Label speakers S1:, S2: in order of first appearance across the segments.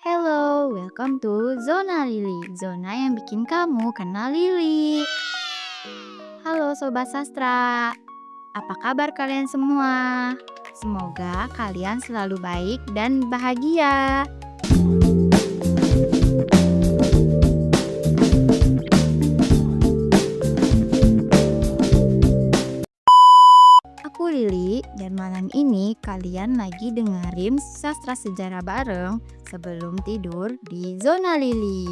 S1: Hello, welcome to Zona Lili, zona yang bikin kamu kenal Lili. Halo Sobat Sastra, apa kabar kalian semua? Semoga kalian selalu baik dan bahagia. Aku Lili, dan malam ini kalian lagi dengerin Sastra Sejarah bareng sebelum tidur di Zona Lili.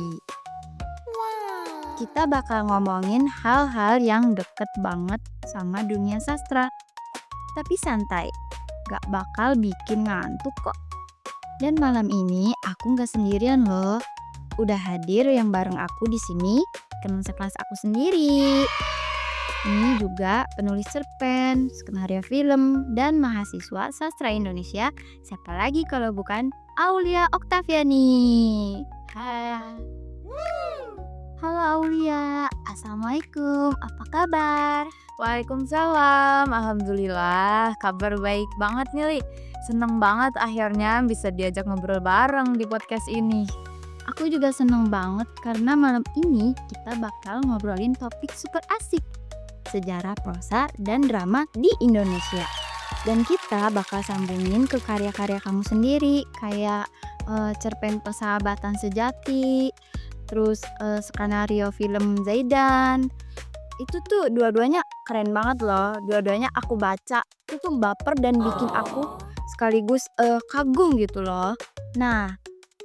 S1: Kita bakal ngomongin hal-hal yang deket banget sama dunia sastra. Tapi santai, gak bakal bikin ngantuk kok. Dan malam ini aku gak sendirian loh. Udah hadir yang bareng aku di sini, teman sekelas aku sendiri. Ini juga penulis cerpen, skenario film, dan mahasiswa sastra Indonesia. Siapa lagi kalau bukan Aulia Oktaviani. Hai. Halo Aulia, Assalamualaikum, apa kabar?
S2: Waalaikumsalam, alhamdulillah, kabar baik banget nih Li. Seneng banget akhirnya bisa diajak ngobrol bareng di podcast ini.
S1: Aku juga seneng banget karena malam ini kita bakal ngobrolin topik super asik, sejarah prosa dan drama di Indonesia. Dan kita bakal sambungin ke karya-karya kamu sendiri, kayak cerpen Persahabatan Sejati, terus skenario film Zaidan. Itu tuh dua-duanya keren banget loh. Dua-duanya aku baca, itu tuh baper dan bikin aku sekaligus kagum gitu loh. Nah,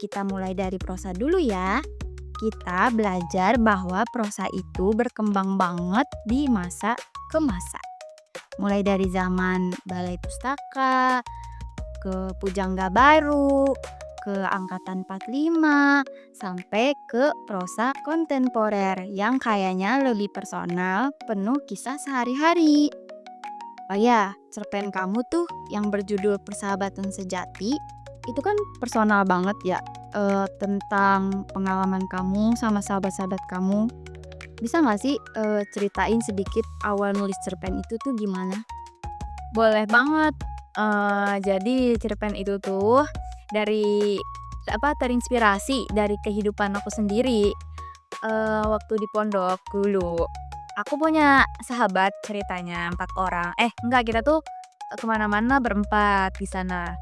S1: kita mulai dari prosa dulu ya. Kita belajar bahwa prosa itu berkembang banget di masa ke masa. Mulai dari zaman Balai Pustaka, ke Pujangga Baru, ke Angkatan 45, sampai ke prosa kontemporer yang kayaknya lebih personal, penuh kisah sehari-hari. Oh ya, cerpen kamu tuh yang berjudul Persahabatan Sejati, itu kan personal banget ya, tentang pengalaman kamu sama sahabat-sahabat kamu. Bisa gak sih ceritain sedikit awal nulis cerpen itu tuh gimana?
S2: Boleh banget. Jadi cerpen itu tuh terinspirasi dari kehidupan aku sendiri. Waktu di pondok dulu, aku punya sahabat ceritanya 4 orang. Kita tuh kemana-mana berempat di sana.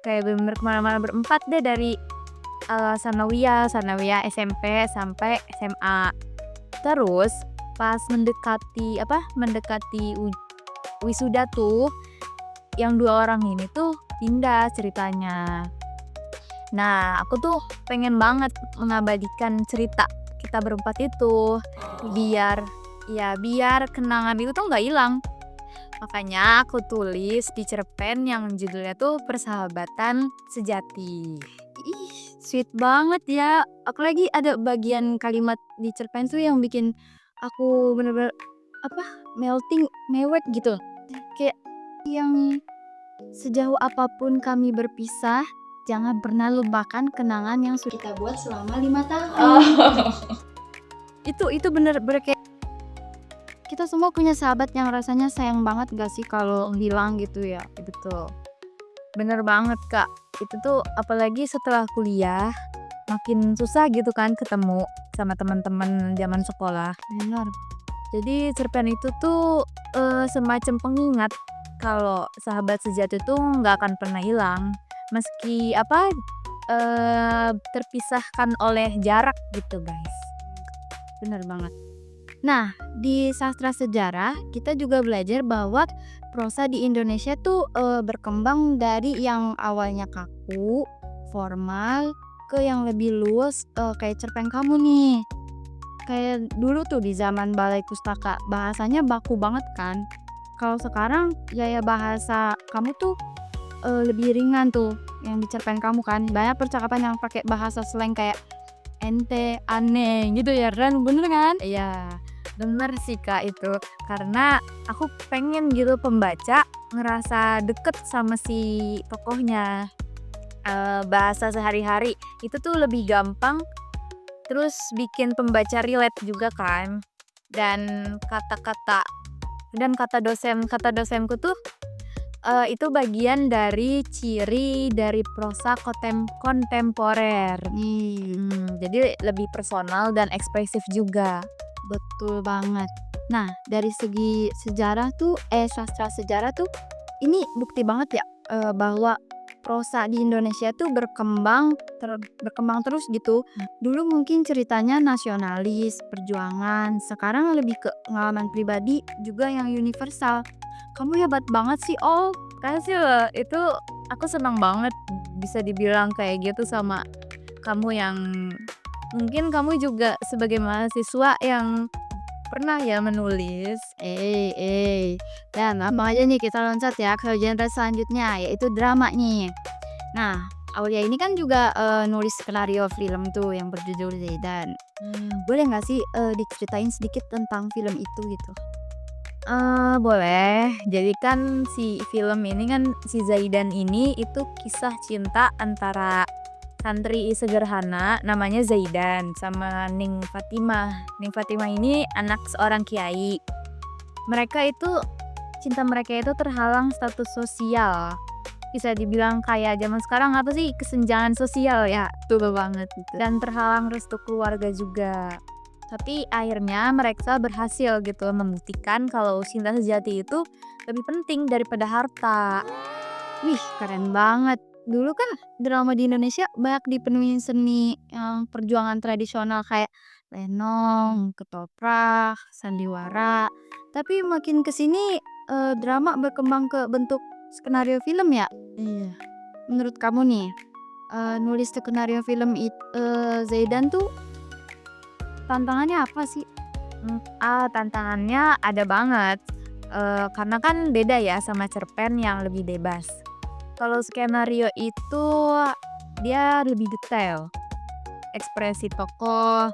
S2: Kayak bener kemana-mana berempat deh dari sanawiyah SMP sampai SMA. Terus pas mendekati wisuda tuh, yang 2 orang ini tuh pindah ceritanya. Nah, aku tuh pengen banget mengabadikan cerita kita berempat itu biar kenangan itu tuh nggak hilang. Makanya aku tulis di cerpen yang judulnya tuh Persahabatan Sejati.
S1: Ih, sweet banget ya. Aku lagi ada bagian kalimat di cerpen tuh yang bikin aku bener-bener mewek gitu. Kayak yang sejauh apapun kami berpisah, jangan pernah lupakan kenangan yang sudah kita buat selama 5 tahun. Itu bener-bener kayak kita semua punya sahabat yang rasanya sayang banget gak sih kalau hilang gitu ya.
S2: Betul. Bener banget Kak. Itu tuh apalagi setelah kuliah makin susah gitu kan ketemu sama teman-teman zaman sekolah.
S1: Benar.
S2: Jadi cerpen itu tuh semacam pengingat kalau sahabat sejati tuh nggak akan pernah hilang meski terpisahkan oleh jarak gitu guys.
S1: Benar banget. Nah, di sastra sejarah kita juga belajar bahwa prosa di Indonesia tuh berkembang dari yang awalnya kaku, formal, ke yang lebih luas kayak cerpen kamu nih. Kayak dulu tuh di zaman Balai Pustaka, bahasanya baku banget kan. Kalau sekarang gaya bahasa kamu tuh lebih ringan tuh yang di cerpen kamu kan. Banyak percakapan yang pakai bahasa slang kayak ente, aneh gitu ya Ran, bener kan?
S2: Iya, bener sih Kak itu. Karena aku pengen gitu pembaca ngerasa deket sama si tokohnya. Bahasa sehari-hari itu tuh lebih gampang, terus bikin pembaca relate juga kan. Dan kata dosenku tuh itu bagian dari ciri dari prosa kontemporer. Jadi lebih personal dan ekspresif juga.
S1: Betul banget. Nah, dari segi sejarah tuh, sastra sejarah tuh, ini bukti banget ya bahwa prosa di Indonesia tuh berkembang terus gitu. Dulu mungkin ceritanya nasionalis, perjuangan, sekarang lebih ke pengalaman pribadi juga yang universal. Kamu hebat banget sih, Oh.
S2: Kasih loh, itu aku senang banget bisa dibilang kayak gitu sama kamu yang mungkin kamu juga sebagai mahasiswa yang pernah ya menulis.
S1: Dan langsung aja nih kita loncat ya ke genre selanjutnya, yaitu drama nih. Nah, Aulia ini kan juga nulis skenario film tuh yang berjudul Zaidan. Boleh nggak sih diceritain sedikit tentang film itu gitu?
S2: Boleh. Jadi kan si film ini kan si Zaidan ini itu kisah cinta antara santri sederhana namanya Zaidan sama Ning Fatimah. Ning Fatimah ini anak seorang kiai. Cinta mereka itu terhalang status sosial. Bisa dibilang kayak zaman sekarang apa sih, kesenjangan sosial ya.
S1: Betul banget gitu.
S2: Dan terhalang restu keluarga juga. Tapi akhirnya mereka berhasil gitu membuktikan kalau cinta sejati itu lebih penting daripada harta.
S1: Wih, keren banget. Dulu kan drama di Indonesia banyak dipenuhi seni yang perjuangan tradisional kayak lenong, ketoprak, sandiwara. Tapi makin kesini drama berkembang ke bentuk skenario film ya. Iya. Menurut kamu nih, nulis skenario film Zaidan tuh tantangannya apa sih?
S2: Tantangannya ada banget. Karena kan beda ya sama cerpen yang lebih bebas. Kalau skenario itu dia lebih detail. Ekspresi tokoh,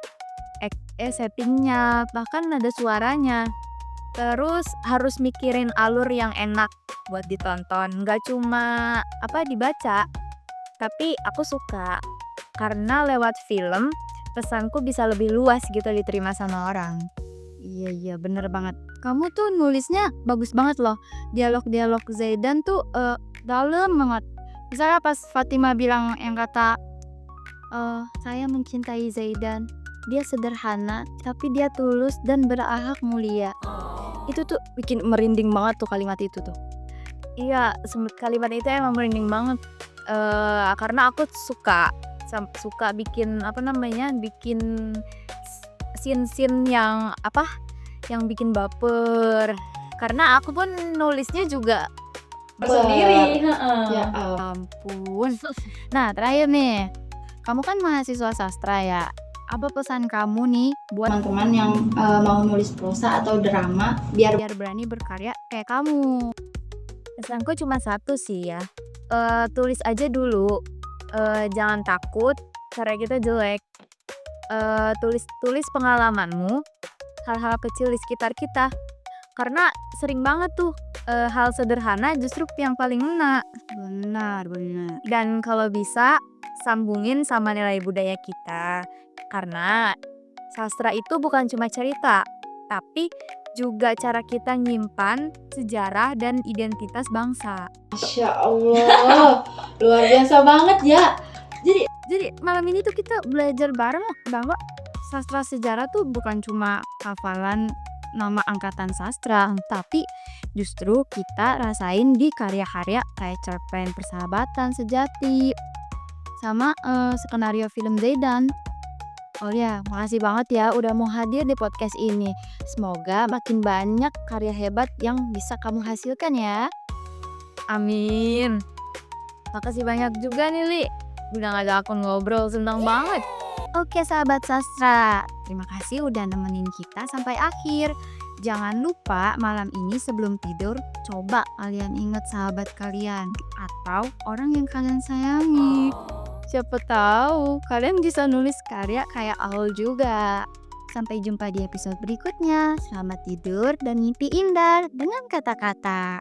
S2: settingnya, bahkan nada suaranya. Terus harus mikirin alur yang enak buat ditonton. Nggak cuma dibaca, tapi aku suka karena lewat film pesanku bisa lebih luas gitu diterima sama orang.
S1: Iya bener banget. Kamu tuh nulisnya bagus banget loh. Dialog-dialog Zaidan tuh dalam banget. Misalnya pas Fatimah bilang yang kata saya mencintai Zaidan. Dia sederhana tapi dia tulus dan berakhlak mulia. Itu tuh bikin merinding banget tuh kalimat itu tuh.
S2: Iya, kalimat itu emang merinding banget. Karena aku suka bikin bikin scene-scene yang bikin baper. Karena aku pun nulisnya juga
S1: sendiri. Ya ampun. Nah, terakhir nih. Kamu kan mahasiswa sastra ya. Apa pesan kamu nih buat teman-teman yang mau nulis prosa atau drama biar berani berkarya kayak kamu?
S2: Pesanku cuma satu sih ya. Tulis aja dulu. Jangan takut karya kita jelek. Tulis pengalamanmu, hal-hal kecil di sekitar kita. Karena sering banget tuh hal sederhana justru yang paling ngena.
S1: Benar.
S2: Dan kalau bisa sambungin sama nilai budaya kita. Karena sastra itu bukan cuma cerita, tapi juga cara kita nyimpan sejarah dan identitas bangsa.
S1: Masya Allah, luar biasa banget ya. Jadi malam ini tuh kita belajar bareng bahwa sastra sejarah tuh bukan cuma hafalan nama angkatan sastra, tapi justru kita rasain di karya-karya kayak cerpen Persahabatan Sejati sama skenario film Zaidan. Oh ya, makasih banget ya udah mau hadir di podcast ini. Semoga makin banyak karya hebat yang bisa kamu hasilkan ya.
S2: Amin. Makasih banyak juga nih Li. Udah ngajak aku ngobrol, senang banget.
S1: Oke sahabat sastra, terima kasih udah nemenin kita sampai akhir. Jangan lupa malam ini sebelum tidur, coba kalian ingat sahabat kalian atau orang yang kalian sayangi. Siapa tahu kalian bisa nulis karya kayak Aul juga. Sampai jumpa di episode berikutnya. Selamat tidur dan mimpi indah dengan kata-kata.